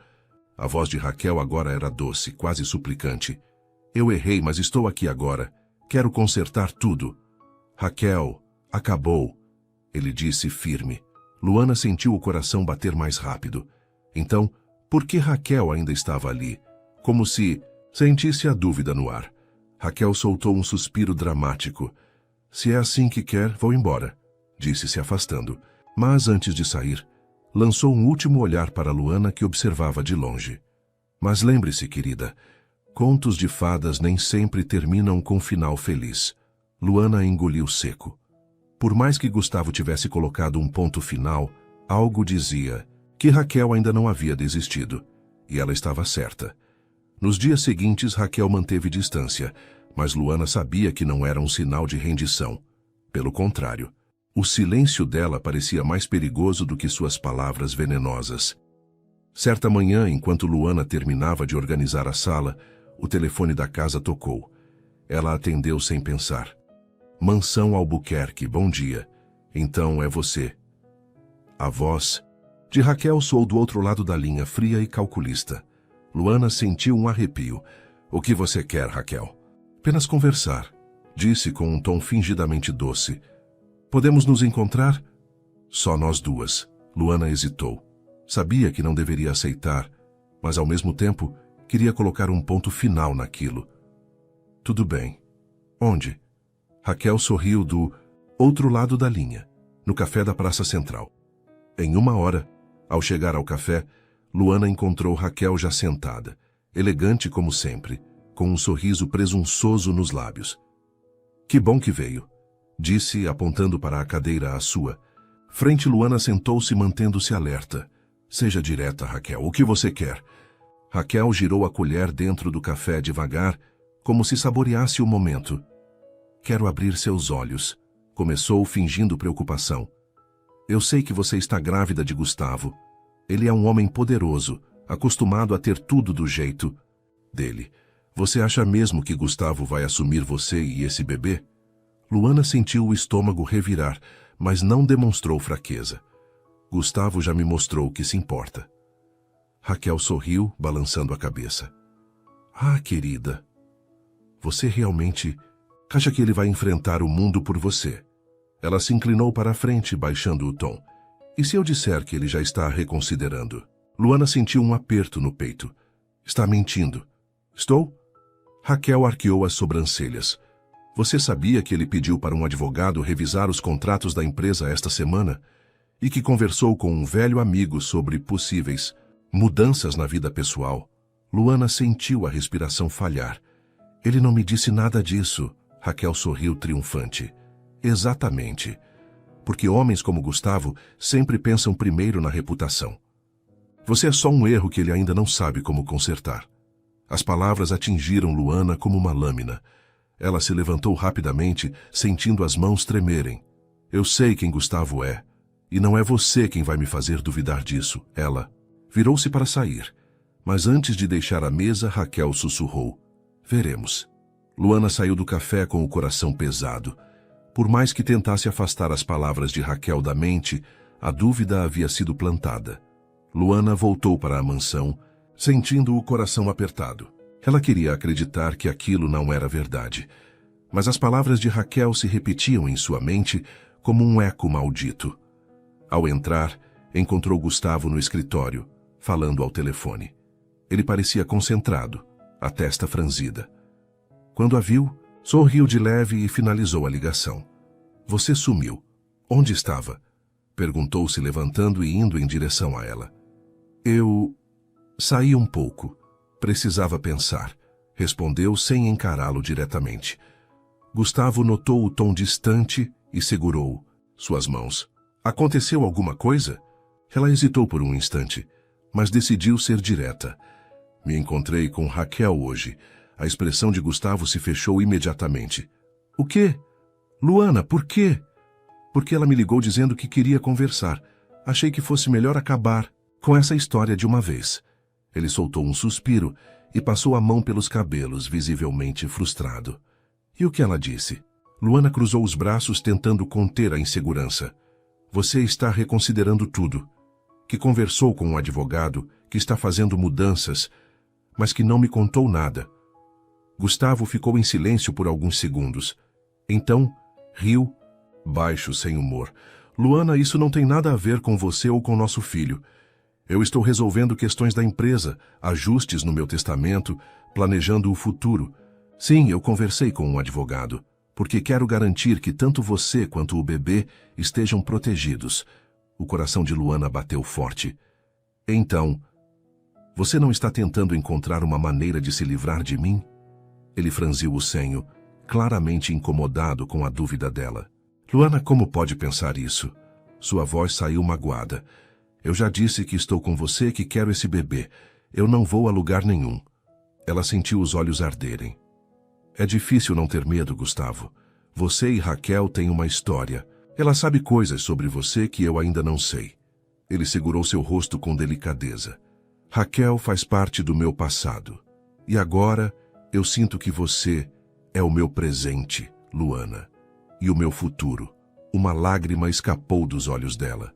A: A voz de Raquel agora era doce, quase suplicante. Eu errei, mas estou aqui agora. Quero consertar tudo. Raquel, acabou. Ele disse firme. Luana sentiu o coração bater mais rápido. Então, por que Raquel ainda estava ali? Como se sentisse a dúvida no ar. Raquel soltou um suspiro dramático. Se é assim que quer, vou embora, disse se afastando. Mas antes de sair, lançou um último olhar para Luana que observava de longe. Mas lembre-se, querida, Contos de fadas nem sempre terminam com final feliz. Luana engoliu seco. Por mais que Gustavo tivesse colocado um ponto final, algo dizia que Raquel ainda não havia desistido. E ela estava certa. Nos dias seguintes, Raquel manteve distância, mas Luana sabia que não era um sinal de rendição. Pelo contrário, o silêncio dela parecia mais perigoso do que suas palavras venenosas. Certa manhã, enquanto Luana terminava de organizar a sala, o telefone da casa tocou. Ela atendeu sem pensar. Mansão Albuquerque, bom dia. Então é você. A voz de Raquel soou do outro lado da linha, fria e calculista. Luana sentiu um arrepio. O que você quer, Raquel? Apenas conversar, disse com um tom fingidamente doce. Podemos nos encontrar? Só nós duas. Luana hesitou. Sabia que não deveria aceitar, mas ao mesmo tempo queria colocar um ponto final naquilo. Tudo bem. Onde? Raquel sorriu do outro lado da linha, no café da Praça Central. Em 1 hora, ao chegar ao café, Luana encontrou Raquel já sentada, elegante como sempre, com um sorriso presunçoso nos lábios. Que bom que veio, disse, apontando para a cadeira à sua. Frente, Luana sentou-se, mantendo-se alerta. Seja direta, Raquel, o que você quer? Raquel girou a colher dentro do café devagar, como se saboreasse o momento. Quero abrir seus olhos, começou fingindo preocupação. Eu sei que você está grávida de Gustavo. Ele é um homem poderoso, acostumado a ter tudo do jeito dele. Você acha mesmo que Gustavo vai assumir você e esse bebê? Luana sentiu o estômago revirar, mas não demonstrou fraqueza. Gustavo já me mostrou que se importa. Raquel sorriu, balançando a cabeça. Ah, querida, você realmente acha que ele vai enfrentar o mundo por você? Ela se inclinou para a frente, baixando o tom. E se eu disser que ele já está reconsiderando? Luana sentiu um aperto no peito. Está mentindo. Estou? Raquel arqueou as sobrancelhas. Você sabia que ele pediu para um advogado revisar os contratos da empresa esta semana? E que conversou com um velho amigo sobre possíveis mudanças na vida pessoal? Luana sentiu a respiração falhar. Ele não me disse nada disso. Raquel sorriu triunfante. Exatamente. Porque homens como Gustavo sempre pensam primeiro na reputação. Você é só um erro que ele ainda não sabe como consertar. As palavras atingiram Luana como uma lâmina. Ela se levantou rapidamente, sentindo as mãos tremerem. Eu sei quem Gustavo é. E não é você quem vai me fazer duvidar disso. Ela virou-se para sair. Mas antes de deixar a mesa, Raquel sussurrou. Veremos. Luana saiu do café com o coração pesado. Por mais que tentasse afastar as palavras de Raquel da mente, a dúvida havia sido plantada. Luana voltou para a mansão, sentindo o coração apertado. Ela queria acreditar que aquilo não era verdade. Mas as palavras de Raquel se repetiam em sua mente como um eco maldito. Ao entrar, encontrou Gustavo no escritório, falando ao telefone. Ele parecia concentrado, a testa franzida. Quando a viu, sorriu de leve e finalizou a ligação. Você sumiu. Onde estava? Perguntou-se, levantando e indo em direção a ela. Eu saí um pouco. Precisava pensar, respondeu sem encará-lo diretamente. Gustavo notou o tom distante e segurou suas mãos. Aconteceu alguma coisa? Ela hesitou por um instante, mas decidiu ser direta. Me encontrei com Raquel hoje. A expressão de Gustavo se fechou imediatamente. O quê? Luana, por quê? Porque ela me ligou dizendo que queria conversar. Achei que fosse melhor acabar com essa história de uma vez. Ele soltou um suspiro e passou a mão pelos cabelos, visivelmente frustrado. E o que ela disse? Luana cruzou os braços, tentando conter a insegurança. Você está reconsiderando tudo. Que conversou com um advogado, que está fazendo mudanças, mas que não me contou nada. Gustavo ficou em silêncio por alguns segundos. Então, riu, baixo, sem humor. Luana, isso não tem nada a ver com você ou com nosso filho. Eu estou resolvendo questões da empresa, ajustes no meu testamento, planejando o futuro. Sim, eu conversei com um advogado, porque quero garantir que tanto você quanto o bebê estejam protegidos. O coração de Luana bateu forte. Então, Você não está tentando encontrar uma maneira de se livrar de mim? Ele franziu o senho, claramente incomodado com a dúvida dela. Luana, como pode pensar isso? Sua voz saiu magoada. Eu já disse que estou com você, que quero esse bebê. Eu não vou a lugar nenhum. Ela sentiu os olhos arderem. É difícil não ter medo, Gustavo. Você e Raquel têm uma história. Ela sabe coisas sobre você que eu ainda não sei. Ele segurou seu rosto com delicadeza. Raquel faz parte do meu passado. E agora eu sinto que você é o meu presente, Luana. E o meu futuro. Uma lágrima escapou dos olhos dela.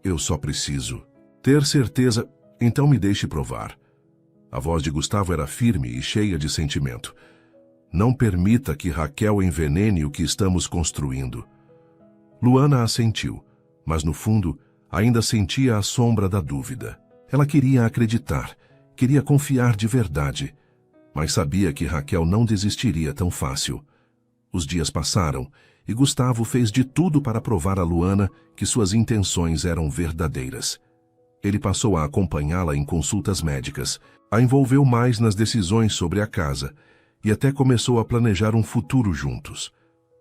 A: Eu só preciso ter certeza, então me deixe provar. A voz de Gustavo era firme e cheia de sentimento. Não permita que Raquel envenene o que estamos construindo. Luana assentiu, mas no fundo ainda sentia a sombra da dúvida. Ela queria acreditar, queria confiar de verdade, mas sabia que Raquel não desistiria tão fácil. Os dias passaram e Gustavo fez de tudo para provar a Luana que suas intenções eram verdadeiras. Ele passou a acompanhá-la em consultas médicas, a envolveu mais nas decisões sobre a casa e até começou a planejar um futuro juntos.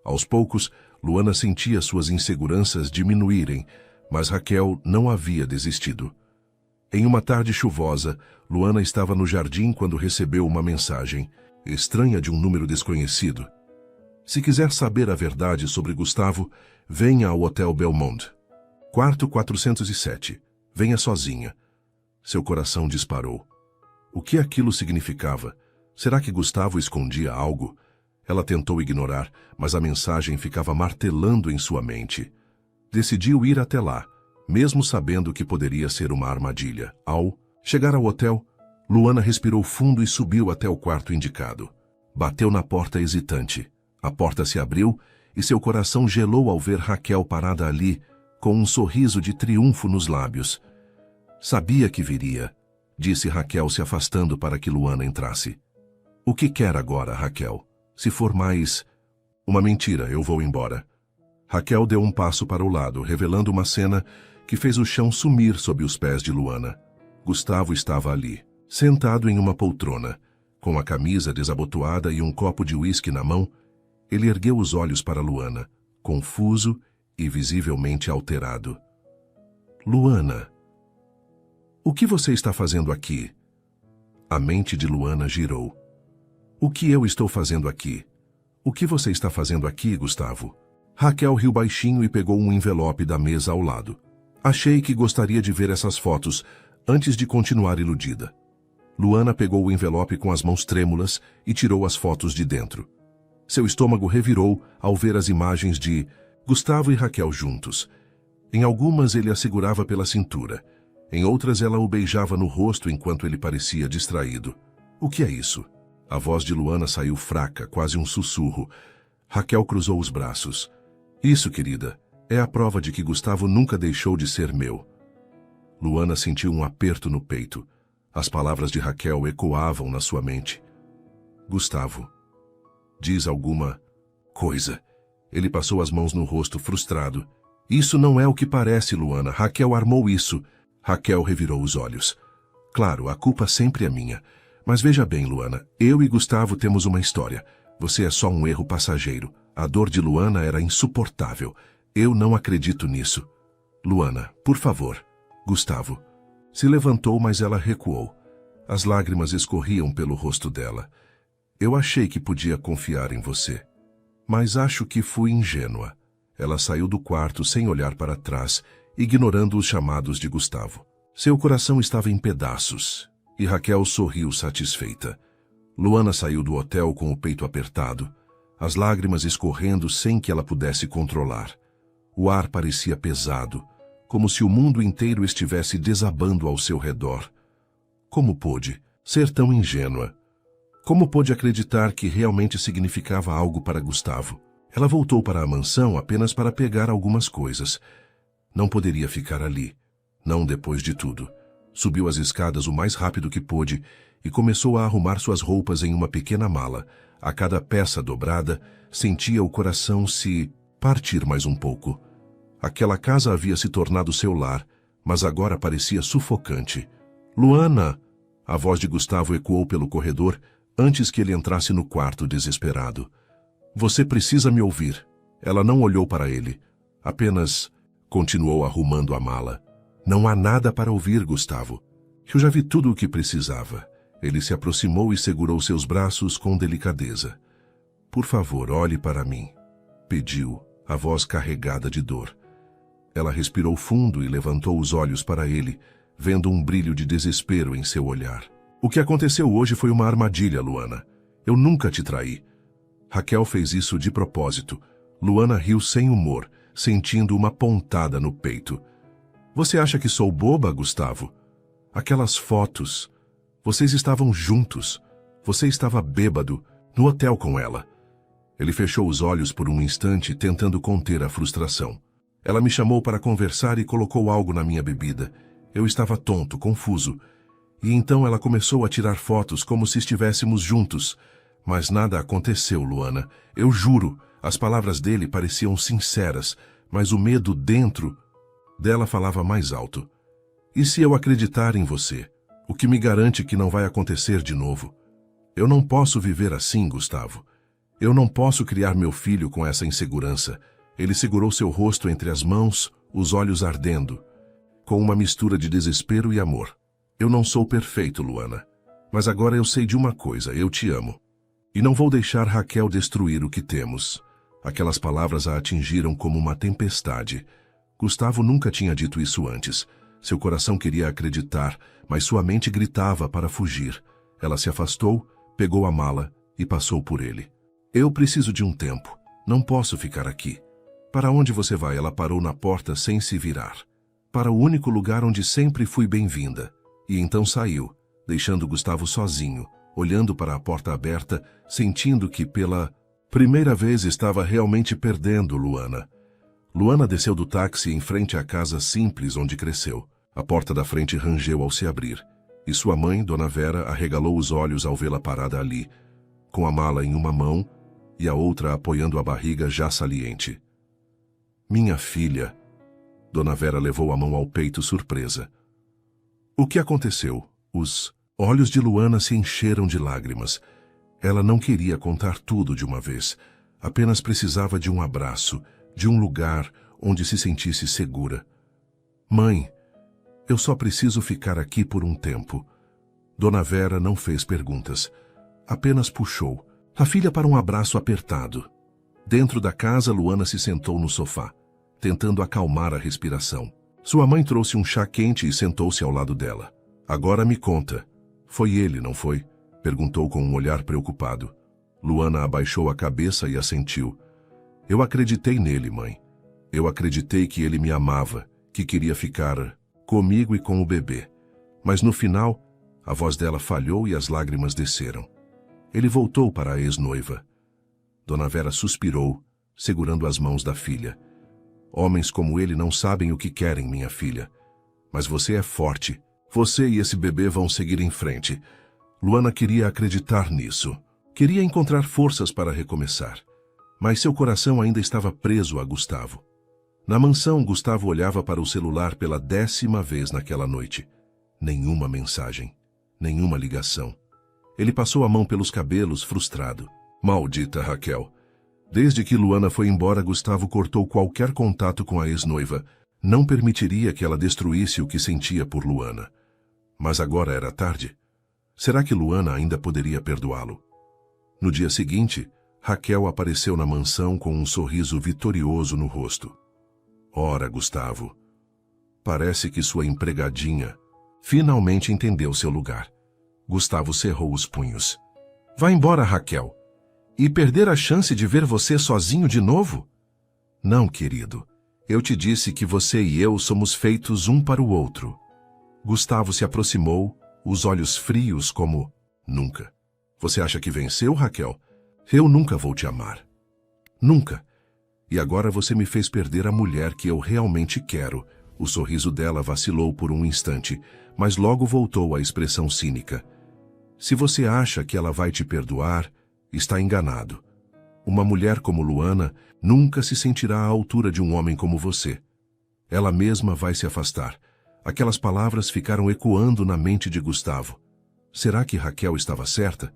A: Aos poucos, Luana sentia suas inseguranças diminuírem, mas Raquel não havia desistido. Em uma tarde chuvosa, Luana estava no jardim quando recebeu uma mensagem estranha de um número desconhecido. Se quiser saber a verdade sobre Gustavo, venha ao Hotel Belmont. Quarto 407. Venha sozinha. Seu coração disparou. O que aquilo significava? Será que Gustavo escondia algo? Ela tentou ignorar, mas a mensagem ficava martelando em sua mente. Decidiu ir até lá, mesmo sabendo que poderia ser uma armadilha. Ao chegar ao hotel, Luana respirou fundo e subiu até o quarto indicado. Bateu na porta hesitante. A porta se abriu e seu coração gelou ao ver Raquel parada ali, com um sorriso de triunfo nos lábios. Sabia que viria, disse Raquel se afastando para que Luana entrasse. O que quer agora, Raquel? Se for mais... Uma mentira, eu vou embora. Raquel deu um passo para o lado, revelando uma cena que fez o chão sumir sob os pés de Luana. Gustavo estava ali, sentado em uma poltrona, com a camisa desabotoada e um copo de uísque na mão. Ele ergueu os olhos para Luana, confuso e visivelmente alterado. Luana, o que você está fazendo aqui? A mente de Luana girou. O que eu estou fazendo aqui? O que você está fazendo aqui, Gustavo? Raquel riu baixinho e pegou um envelope da mesa ao lado. Achei que gostaria de ver essas fotos antes de continuar iludida. Luana pegou o envelope com as mãos trêmulas e tirou as fotos de dentro. Seu estômago revirou ao ver as imagens de Gustavo e Raquel juntos. Em algumas ele a segurava pela cintura. Em outras ela o beijava no rosto enquanto ele parecia distraído. O que é isso? A voz de Luana saiu fraca, quase um sussurro. Raquel cruzou os braços. Isso, querida, é a prova de que Gustavo nunca deixou de ser meu. Luana sentiu um aperto no peito. As palavras de Raquel ecoavam na sua mente. Gustavo, diz alguma coisa. Ele passou as mãos no rosto, frustrado. Isso não é o que parece, Luana. Raquel armou isso. Raquel revirou os olhos. Claro, a culpa sempre é minha. Mas veja bem, Luana, eu e Gustavo temos uma história. Você é só um erro passageiro. A dor de Luana era insuportável. Eu não acredito nisso. Luana, por favor. Gustavo. Se levantou, mas ela recuou. As lágrimas escorriam pelo rosto dela. Eu achei que podia confiar em você. Mas acho que fui ingênua. Ela saiu do quarto sem olhar para trás, ignorando os chamados de Gustavo. Seu coração estava em pedaços, e Raquel sorriu satisfeita. Luana saiu do hotel com o peito apertado, as lágrimas escorrendo sem que ela pudesse controlar. O ar parecia pesado, como se o mundo inteiro estivesse desabando ao seu redor. Como pôde ser tão ingênua? Como pôde acreditar que realmente significava algo para Gustavo? Ela voltou para a mansão apenas para pegar algumas coisas. Não poderia ficar ali, não depois de tudo. Subiu as escadas o mais rápido que pôde e começou a arrumar suas roupas em uma pequena mala. A cada peça dobrada, sentia o coração se partir mais um pouco. Aquela casa havia se tornado seu lar, mas agora parecia sufocante. Luana! A voz de Gustavo ecoou pelo corredor antes que ele entrasse no quarto desesperado. Você precisa me ouvir. Ela não olhou para ele. Apenas continuou arrumando a mala. Não há nada para ouvir, Gustavo. Eu já vi tudo o que precisava. Ele se aproximou e segurou seus braços com delicadeza. Por favor, olhe para mim, pediu, a voz carregada de dor. Ela respirou fundo e levantou os olhos para ele, vendo um brilho de desespero em seu olhar. O que aconteceu hoje foi uma armadilha, Luana. Eu nunca te traí. Raquel fez isso de propósito. Luana riu sem humor, sentindo uma pontada no peito. Você acha que sou boba, Gustavo? Aquelas fotos. Vocês estavam juntos. Você estava bêbado, no hotel com ela. Ele fechou os olhos por um instante, tentando conter a frustração. Ela me chamou para conversar e colocou algo na minha bebida. Eu estava tonto, confuso. E então ela começou a tirar fotos como se estivéssemos juntos. Mas nada aconteceu, Luana. Eu juro, as palavras dele pareciam sinceras, mas o medo dentro dela falava mais alto. E se eu acreditar em você? O que me garante que não vai acontecer de novo? Eu não posso viver assim, Gustavo. Eu não posso criar meu filho com essa insegurança. Ele segurou seu rosto entre as mãos, os olhos ardendo, com uma mistura de desespero e amor. Eu não sou perfeito, Luana. Mas agora eu sei de uma coisa, eu te amo. E não vou deixar Raquel destruir o que temos. Aquelas palavras a atingiram como uma tempestade. Gustavo nunca tinha dito isso antes. Seu coração queria acreditar, mas sua mente gritava para fugir. Ela se afastou, pegou a mala e passou por ele. Eu preciso de um tempo. Não posso ficar aqui. Para onde você vai? Ela parou na porta sem se virar. Para o único lugar onde sempre fui bem-vinda. E então saiu, deixando Gustavo sozinho, olhando para a porta aberta, sentindo que pela primeira vez estava realmente perdendo Luana. Luana desceu do táxi em frente à casa simples onde cresceu. A porta da frente rangeu ao se abrir, e sua mãe, Dona Vera, arregalou os olhos ao vê-la parada ali, com a mala em uma mão e a outra apoiando a barriga já saliente. Minha filha. Dona Vera levou a mão ao peito surpresa. O que aconteceu? Os olhos de Luana se encheram de lágrimas. Ela não queria contar tudo de uma vez. Apenas precisava de um abraço, de um lugar onde se sentisse segura. Mãe, eu só preciso ficar aqui por um tempo. Dona Vera não fez perguntas. Apenas puxou a filha para um abraço apertado. Dentro da casa, Luana se sentou no sofá, tentando acalmar a respiração. Sua mãe trouxe um chá quente e sentou-se ao lado dela. Agora me conta. Foi ele, não foi? Perguntou com um olhar preocupado. Luana abaixou a cabeça e assentiu. Eu acreditei nele, mãe. Eu acreditei que ele me amava, que queria ficar comigo e com o bebê. Mas no final, a voz dela falhou e as lágrimas desceram. Ele voltou para a ex-noiva. Dona Vera suspirou, segurando as mãos da filha. Homens como ele não sabem o que querem, minha filha. Mas você é forte. Você e esse bebê vão seguir em frente. Luana queria acreditar nisso. Queria encontrar forças para recomeçar. Mas seu coração ainda estava preso a Gustavo. Na mansão, Gustavo olhava para o celular pela 10ª vez naquela noite. Nenhuma mensagem. Nenhuma ligação. Ele passou a mão pelos cabelos, frustrado. Maldita Raquel. Desde que Luana foi embora, Gustavo cortou qualquer contato com a ex-noiva. Não permitiria que ela destruísse o que sentia por Luana. Mas agora era tarde. Será que Luana ainda poderia perdoá-lo? No dia seguinte, Raquel apareceu na mansão com um sorriso vitorioso no rosto. Ora, Gustavo, parece que sua empregadinha finalmente entendeu seu lugar. Gustavo cerrou os punhos. Vá embora, Raquel. E perder a chance de ver você sozinho de novo? Não, querido. Eu te disse que você e eu somos feitos um para o outro. Gustavo se aproximou, os olhos frios como nunca. Você acha que venceu, Raquel? Eu nunca vou te amar. Nunca. E agora você me fez perder a mulher que eu realmente quero. O sorriso dela vacilou por um instante, mas logo voltou à expressão cínica. Se você acha que ela vai te perdoar, está enganado. Uma mulher como Luana nunca se sentirá à altura de um homem como você. Ela mesma vai se afastar. Aquelas palavras ficaram ecoando na mente de Gustavo. Será que Raquel estava certa?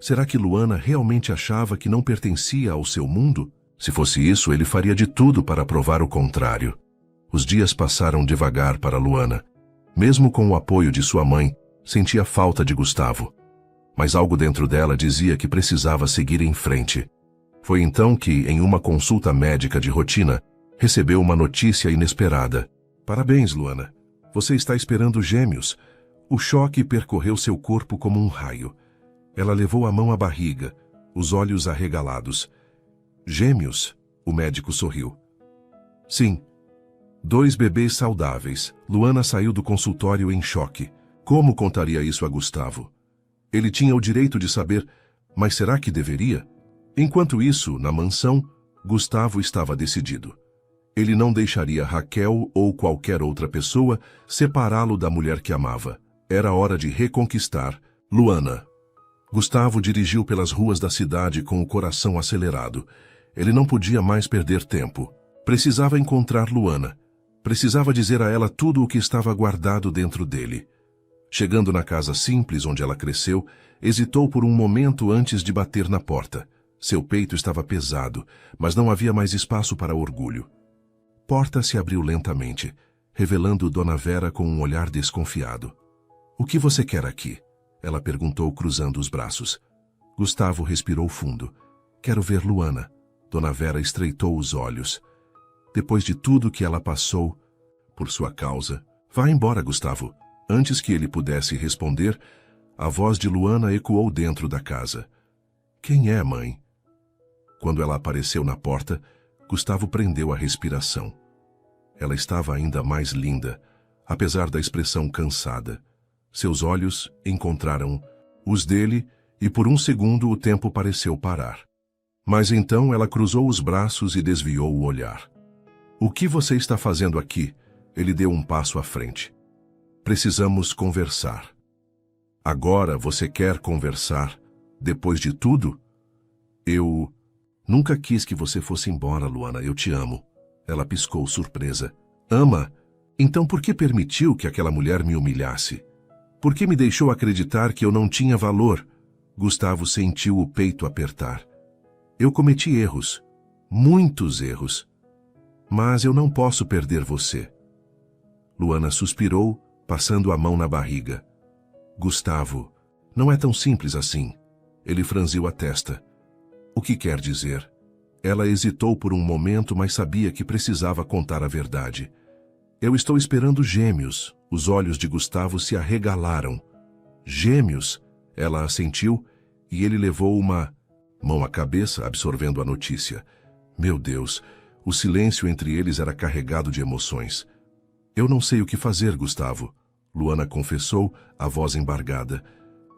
A: Será que Luana realmente achava que não pertencia ao seu mundo? Se fosse isso, ele faria de tudo para provar o contrário. Os dias passaram devagar para Luana. Mesmo com o apoio de sua mãe, sentia falta de Gustavo. Mas algo dentro dela dizia que precisava seguir em frente. Foi então que, em uma consulta médica de rotina, recebeu uma notícia inesperada. Parabéns, Luana. Você está esperando gêmeos. O choque percorreu seu corpo como um raio. Ela levou a mão à barriga, os olhos arregalados. Gêmeos? O médico sorriu. Sim. 2 bebês saudáveis. Luana saiu do consultório em choque. Como contaria isso a Gustavo? Ele tinha o direito de saber, mas será que deveria? Enquanto isso, na mansão, Gustavo estava decidido. Ele não deixaria Raquel ou qualquer outra pessoa separá-lo da mulher que amava. Era hora de reconquistar Luana. Gustavo dirigiu pelas ruas da cidade com o coração acelerado. Ele não podia mais perder tempo. Precisava encontrar Luana. Precisava dizer a ela tudo o que estava guardado dentro dele. Chegando na casa simples onde ela cresceu, hesitou por um momento antes de bater na porta. Seu peito estava pesado, mas não havia mais espaço para orgulho. Porta se abriu lentamente, revelando Dona Vera com um olhar desconfiado. "O que você quer aqui?" Ela perguntou, cruzando os braços. Gustavo respirou fundo. "Quero ver Luana." Dona Vera estreitou os olhos. Depois de tudo que ela passou, por sua causa... "Vá embora, Gustavo." Antes que ele pudesse responder, a voz de Luana ecoou dentro da casa. "Quem é, mãe?" Quando ela apareceu na porta, Gustavo prendeu a respiração. Ela estava ainda mais linda, apesar da expressão cansada. Seus olhos encontraram os dele e por um segundo o tempo pareceu parar. Mas então ela cruzou os braços e desviou o olhar. "O que você está fazendo aqui?" Ele deu um passo à frente. "Precisamos conversar." "Agora você quer conversar? Depois de tudo?" "Eu nunca quis que você fosse embora, Luana. Eu te amo." Ela piscou, surpresa. "Ama? Então por que permitiu que aquela mulher me humilhasse? Por que me deixou acreditar que eu não tinha valor?" Gustavo sentiu o peito apertar. "Eu cometi erros. Muitos erros. Mas eu não posso perder você." Luana suspirou, passando a mão na barriga. "Gustavo, não é tão simples assim." Ele franziu a testa. "O que quer dizer?" Ela hesitou por um momento, mas sabia que precisava contar a verdade. "Eu estou esperando gêmeos." Os olhos de Gustavo se arregalaram. "Gêmeos?" Ela assentiu e ele levou uma mão à cabeça, absorvendo a notícia. Meu Deus, o silêncio entre eles era carregado de emoções. "Eu não sei o que fazer, Gustavo." Luana confessou, a voz embargada.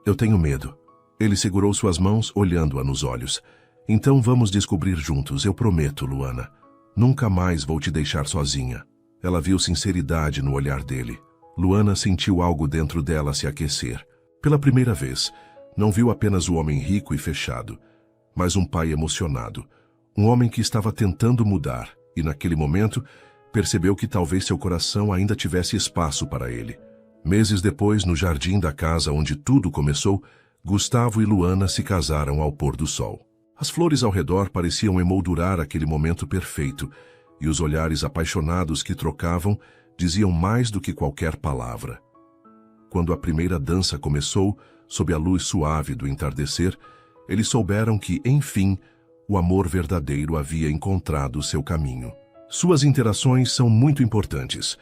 A: "Eu tenho medo." Ele segurou suas mãos, olhando-a nos olhos. "Então vamos descobrir juntos, eu prometo, Luana. Nunca mais vou te deixar sozinha." Ela viu sinceridade no olhar dele. Luana sentiu algo dentro dela se aquecer. Pela primeira vez, não viu apenas o homem rico e fechado, mas um pai emocionado. Um homem que estava tentando mudar, e naquele momento, percebeu que talvez seu coração ainda tivesse espaço para ele. Meses depois, no jardim da casa onde tudo começou, Gustavo e Luana se casaram ao pôr do sol. As flores ao redor pareciam emoldurar aquele momento perfeito, e os olhares apaixonados que trocavam diziam mais do que qualquer palavra. Quando a primeira dança começou, sob a luz suave do entardecer, eles souberam que, enfim, o amor verdadeiro havia encontrado seu caminho. Suas interações são muito importantes.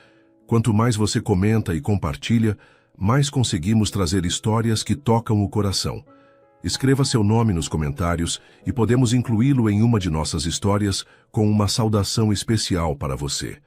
A: Quanto mais você comenta e compartilha, mais conseguimos trazer histórias que tocam o coração. Escreva seu nome nos comentários e podemos incluí-lo em uma de nossas histórias com uma saudação especial para você.